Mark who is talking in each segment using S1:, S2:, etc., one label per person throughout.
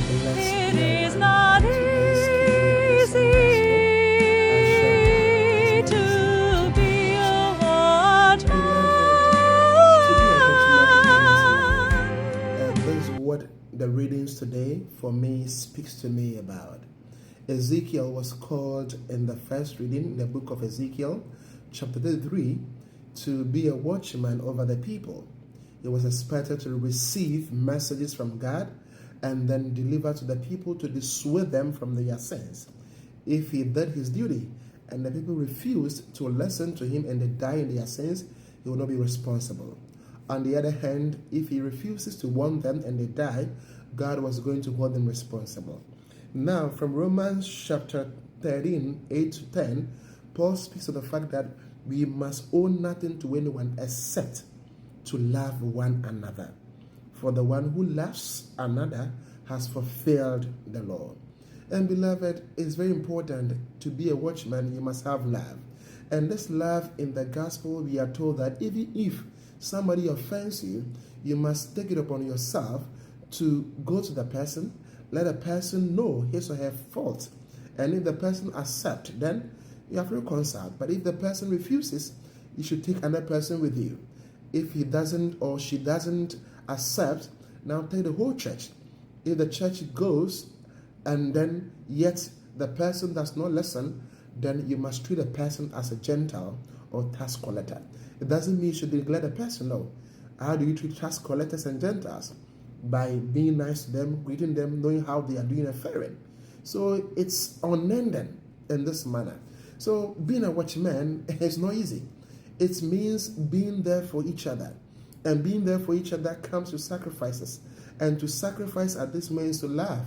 S1: It is not easy to be a watchman.
S2: This is what the readings today for me speaks to me about. Ezekiel was called in the first reading in the book of Ezekiel, chapter 33, to be a watchman over the people. He was expected to receive messages from God and then deliver to the people to dissuade them from their sins. If he did his duty and the people refused to listen to him and they die in their sins, he will not be responsible. On the other hand, if he refuses to warn them and they die, God was going to hold them responsible. Now, from Romans chapter 13, 8 to 10, Paul speaks of the fact that we must owe nothing to anyone except to love one another. For the one who loves another has fulfilled the law. And beloved, it's very important to be a watchman, you must have love. And this love in the gospel, we are told that even if somebody offends you, you must take it upon yourself to go to the person, let a person know his or her fault. And if the person accepts, then you have reconciled. But if the person refuses, you should take another person with you. If he doesn't or she doesn't accept, now take the whole church. If the church goes and then yet the person does not listen, then you must treat the person as a Gentile or tax collector. It doesn't mean you should neglect the person, no. How do you treat tax collectors and Gentiles? By being nice to them, greeting them, knowing how they are doing and faring. So it's unending in this manner. So being a watchman is not easy. It means being there for each other. And being there for each other comes with sacrifices. And to sacrifice at this means to love.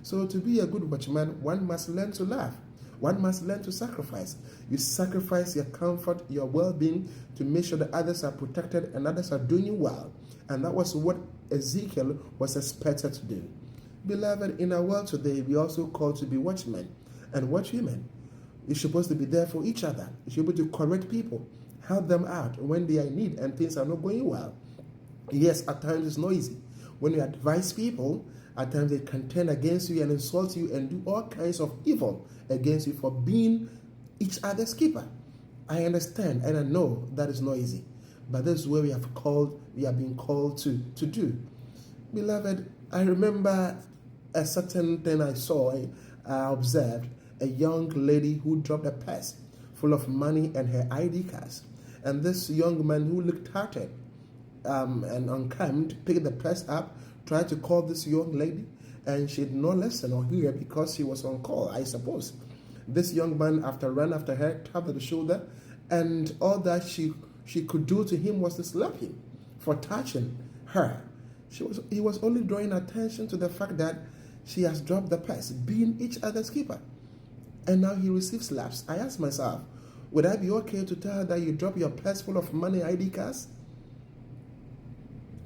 S2: So to be a good watchman, one must learn to love. One must learn to sacrifice. You sacrifice your comfort, your well-being to make sure that others are protected and others are doing well. And that was what Ezekiel was expected to do. Beloved, in our world today, we also called to be watchmen and watchwomen. You're supposed to be there for each other. You're supposed to correct people, help them out when they are in need and things are not going well. Yes, at times it's not easy. When you advise people, at times they contend against you and insult you and do all kinds of evil against you for being each other's keeper. I understand and I know that is not easy. But this is where we are being called to do. Beloved, I remember a certain thing I observed, a young lady who dropped a purse full of money and her ID cards. And this young man who looked hearted and unkempt picked the purse up, tried to call this young lady, and she did not listen or hear because she was on call, I suppose. This young man, ran after her, tapped her the shoulder, and all that she could do to him was to slap him for touching her. He was only drawing attention to the fact that she has dropped the purse, being each other's keeper. And now he receives slaps. I asked myself, would I be okay to tell her that you drop your purse full of money, ID cards?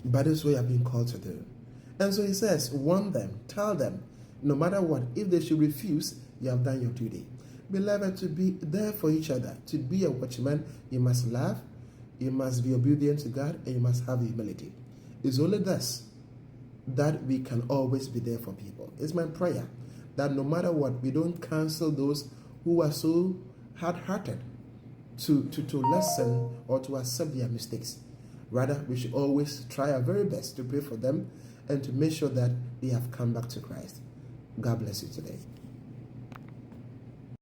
S2: But this is what you have been called to do. And so he says, warn them, tell them, no matter what, if they should refuse, you have done your duty. Beloved, to be there for each other, to be a watchman, you must love, you must be obedient to God, and you must have humility. It's only thus that we can always be there for people. It's my prayer that no matter what, we don't cancel those who are so hard-hearted to listen or to accept their mistakes. Rather, we should always try our very best to pray for them and to make sure that they have come back to Christ. God bless you today.